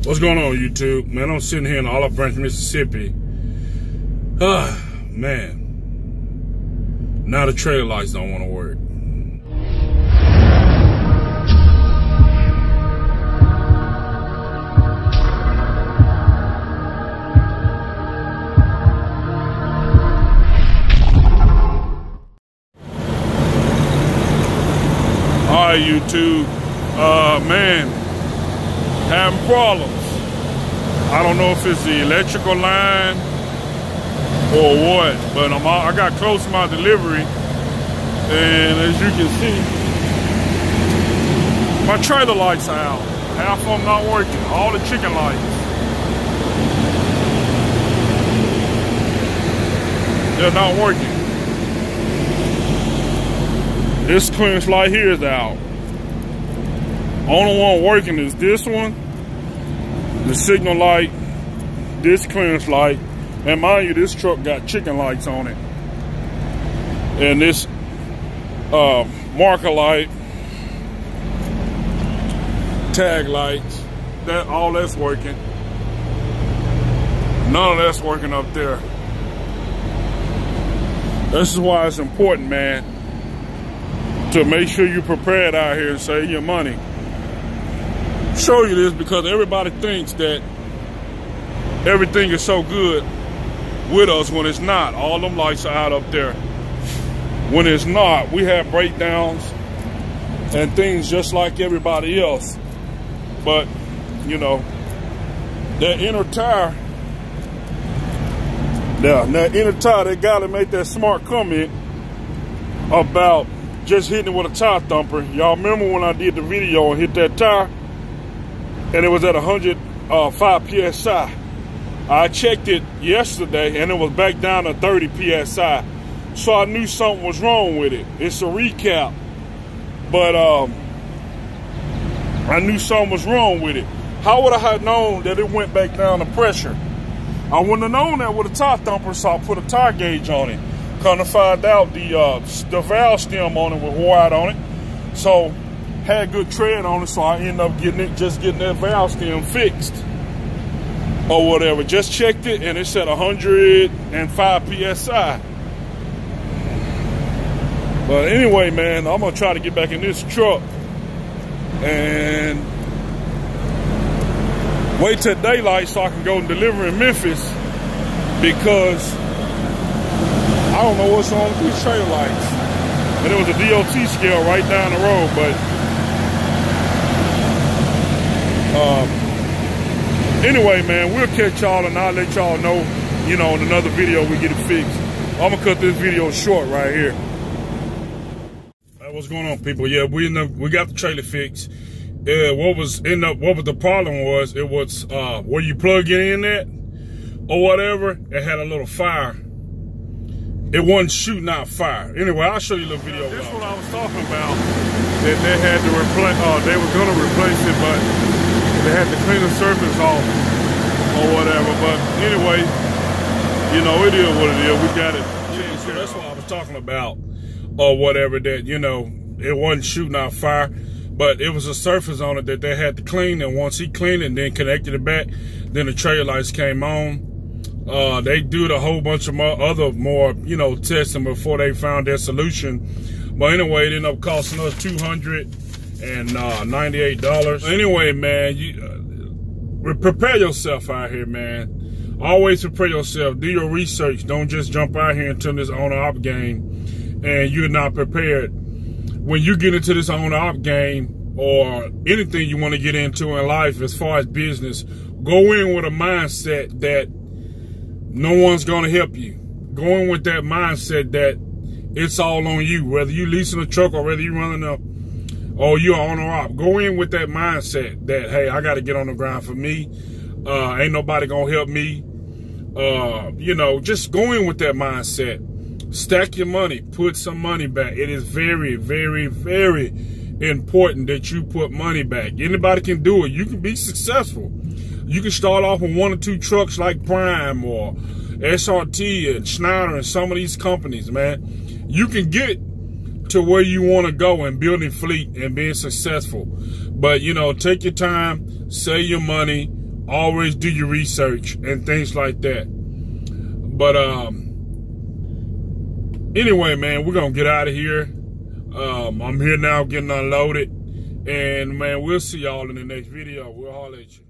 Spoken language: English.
What's going on, YouTube? Man, I'm sitting here in Olive Branch, Mississippi. Man. Now the trailer lights don't want to work. Alright, YouTube. Man, having problems. I don't know if it's the electrical line or what, but I got close to my delivery, and as you can see, my trailer lights are out. Half of them not working. All the chicken lights. They're not working. This clearance light here is out. Only one working is this one, the signal light, this clearance light, and mind you, this truck got chicken lights on it. And this marker light, tag lights, all that's working. None of that's working up there. This is why it's important, man, to make sure you're prepared out here and save your money. Show you this because everybody thinks that everything is so good with us when it's not. All them lights are out up there. When it's not, we have breakdowns and things just like everybody else. But, you know, that inner tire, they gotta make that smart comment about just hitting it with a tire thumper. Y'all remember when I did the video and hit that tire? And it was at 105 PSI. I checked it yesterday and it was back down to 30 PSI. So I knew something was wrong with it. It's a recap. But I knew something was wrong with it. How would I have known that it went back down to pressure? I wouldn't have known that with a tire thumper, so I put a tire gauge on it. Come to find out the valve stem on it was wide on it. So had good tread on it, so I ended up getting that valve stem fixed or whatever. Just checked it and it said 105 PSI. But anyway, man, I'm gonna try to get back in this truck and wait till daylight so I can go and deliver in Memphis, because I don't know what's wrong with these trailer lights. And it was a DOT scale right down the road, but anyway, man, we'll catch y'all and I'll let y'all know, you know, in another video we get it fixed. I'm gonna cut this video short right here. What's going on, people? Yeah, we got the trailer fixed. What was the problem was, it was where you plug it in at or whatever, it had a little fire. It wasn't shooting out fire. Anyway, I'll show you a little video. This is what I was talking about, that they had to replace, they were gonna replace it, but they had to clean the surface off or whatever. But anyway, you know, it is what it is. We got it. Yeah, so that's what I was talking about or whatever, that, you know, it wasn't shooting out fire, but it was a surface on it that they had to clean. And once he cleaned it and then connected it back, then the trailer lights came on. They did a whole bunch of more, you know, testing before they found their solution. But anyway, it ended up costing us $298. Anyway, man, prepare yourself out here, man. Always prepare yourself. Do your research. Don't just jump out here into this on-op game and you're not prepared. When you get into this on-op game or anything you want to get into in life as far as business, go in with a mindset that no one's going to help you. Go in with that mindset that it's all on you, whether you leasing a truck or whether you running or you're on or off. Go in with that mindset that, hey, I got to get on the ground for me. Ain't nobody going to help me. You know, just go in with that mindset. Stack your money. Put some money back. It is very, very, very important that you put money back. Anybody can do it. You can be successful. You can start off with 1 or 2 trucks like Prime or SRT and Schneider and some of these companies, man. You can get to where you want to go in building fleet and being successful. But, you know, take your time, save your money, Always do your research and things like that. But anyway, man, we're gonna get out of here. I'm here now getting unloaded. And man, we'll see y'all in the next video. We'll holler at you.